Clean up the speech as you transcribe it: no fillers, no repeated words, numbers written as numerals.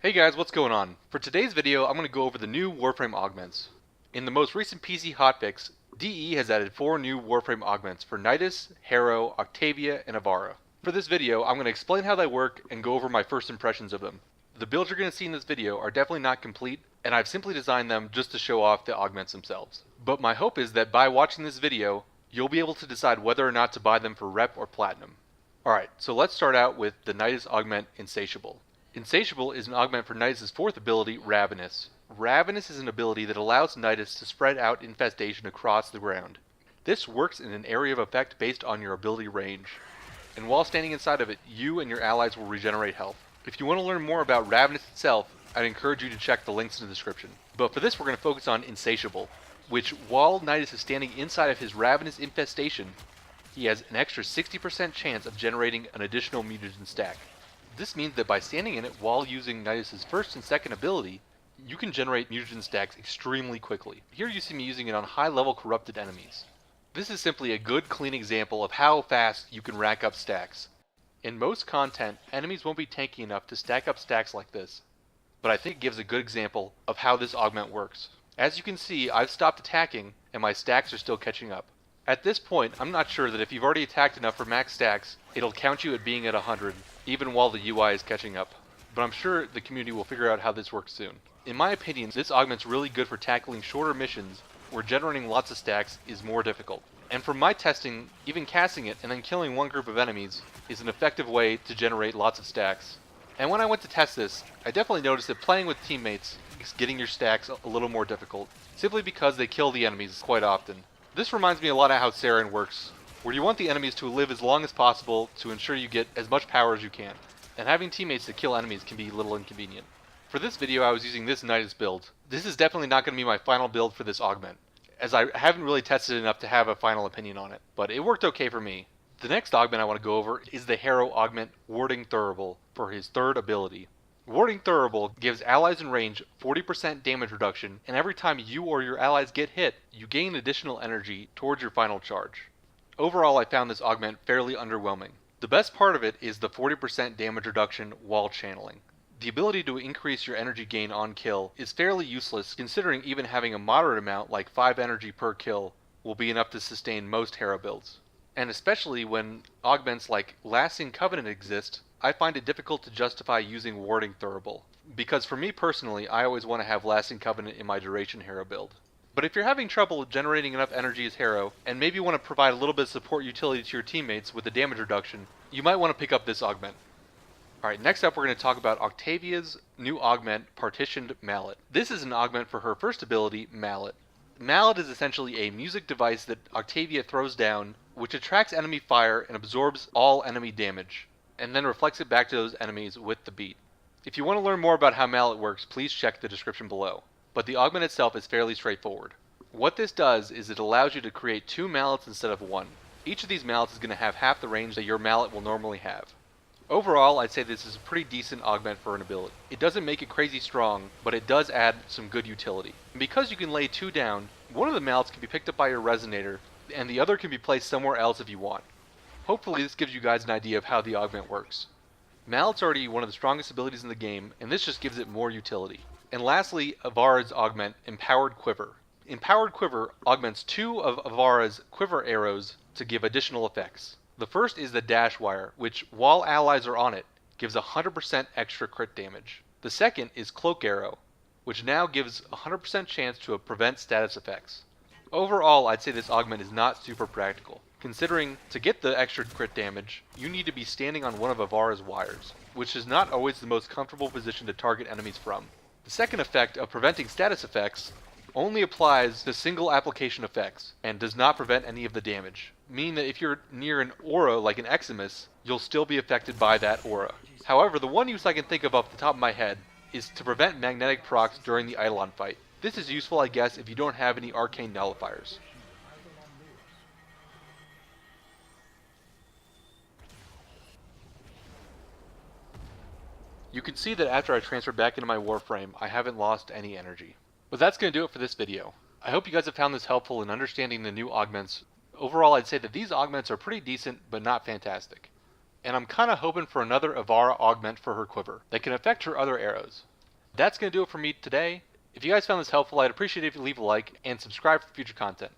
Hey guys, what's going on? For today's video, I'm going to go over the new Warframe Augments. In the most recent PC hotfix, DE has added 4 new Warframe Augments for Nidus, Harrow, Octavia, and Ivara. For this video, I'm going to explain how they work and go over my first impressions of them. The builds you're going to see in this video are definitely not complete, and I've simply designed them just to show off the Augments themselves. But my hope is that by watching this video, you'll be able to decide whether or not to buy them for Rep or Platinum. Alright, so let's start out with the Nidus Augment Insatiable. Insatiable is an augment for Nidus' 4th ability, Ravenous. Ravenous is an ability that allows Nidus to spread out infestation across the ground. This works in an area of effect based on your ability range, and while standing inside of it, you and your allies will regenerate health. If you want to learn more about Ravenous itself, I'd encourage you to check the links in the description. But for this, we're going to focus on Insatiable, which, while Nidus is standing inside of his Ravenous infestation, he has an extra 60% chance of generating an additional mutagen stack. This means that by standing in it while using Nidus' 1st and 2nd ability, you can generate mutagen stacks extremely quickly. Here you see me using it on high-level corrupted enemies. This is simply a good, clean example of how fast you can rack up stacks. In most content, enemies won't be tanky enough to stack up stacks like this, but I think it gives a good example of how this augment works. As you can see, I've stopped attacking, and my stacks are still catching up. At this point, I'm not sure that if you've already attacked enough for max stacks, it'll count you at being at 100, even while the UI is catching up. But I'm sure the community will figure out how this works soon. In my opinion, this augment's really good for tackling shorter missions where generating lots of stacks is more difficult. And from my testing, even casting it and then killing one group of enemies is an effective way to generate lots of stacks. And when I went to test this, I definitely noticed that playing with teammates is getting your stacks a little more difficult, simply because they kill the enemies quite often. This reminds me a lot of how Sarin works, where you want the enemies to live as long as possible to ensure you get as much power as you can, and having teammates that kill enemies can be a little inconvenient. For this video I was using this Nidus build. This is definitely not going to be my final build for this augment, as I haven't really tested enough to have a final opinion on it, but it worked okay for me. The next augment I want to go over is the Harrow augment Warding Thruible for his 3rd ability. Warding Thruible gives allies in range 40% damage reduction, and every time you or your allies get hit, you gain additional energy towards your final charge. Overall, I found this augment fairly underwhelming. The best part of it is the 40% damage reduction while channeling. The ability to increase your energy gain on kill is fairly useless, considering even having a moderate amount like 5 energy per kill will be enough to sustain most Harrow builds. And especially when augments like Lasting Covenant exist, I find it difficult to justify using Warding Thruible, because for me personally, I always want to have Lasting Covenant in my Duration Harrow build. But if you're having trouble generating enough energy as Harrow, and maybe want to provide a little bit of support utility to your teammates with the damage reduction, you might want to pick up this augment. Alright, next up we're going to talk about Octavia's new augment, Partitioned Mallet. This is an augment for her 1st ability, Mallet. Mallet is essentially a music device that Octavia throws down, which attracts enemy fire and absorbs all enemy damage, and then reflects it back to those enemies with the beat. If you want to learn more about how Mallet works, please check the description below. But the augment itself is fairly straightforward. What this does is it allows you to create 2 mallets instead of 1. Each of these mallets is going to have half the range that your mallet will normally have. Overall, I'd say this is a pretty decent augment for an ability. It doesn't make it crazy strong, but it does add some good utility. And because you can lay 2 down, one of the mallets can be picked up by your resonator, and the other can be placed somewhere else if you want. Hopefully this gives you guys an idea of how the augment works. Mallet's already one of the strongest abilities in the game, and this just gives it more utility. And lastly, Ivara's augment, Empowered Quiver. Empowered Quiver augments 2 of Ivara's Quiver arrows to give additional effects. The first is the Dash Wire, which, while allies are on it, gives 100% extra crit damage. The second is Cloak Arrow, which now gives 100% chance to prevent status effects. Overall, I'd say this augment is not super practical, considering to get the extra crit damage, you need to be standing on one of Ivara's wires, which is not always the most comfortable position to target enemies from. The second effect of preventing status effects only applies to single application effects, and does not prevent any of the damage, meaning that if you're near an aura like an Eximus, you'll still be affected by that aura. However, the one use I can think of off the top of my head is to prevent magnetic procs during the Eidolon fight. This is useful, I guess, if you don't have any arcane nullifiers. You can see that after I transfer back into my Warframe, I haven't lost any energy. But that's going to do it for this video. I hope you guys have found this helpful in understanding the new augments. Overall, I'd say that these augments are pretty decent, but not fantastic. And I'm kind of hoping for another Ivara augment for her Quiver that can affect her other arrows. That's going to do it for me today. If you guys found this helpful, I'd appreciate it if you leave a like and subscribe for future content.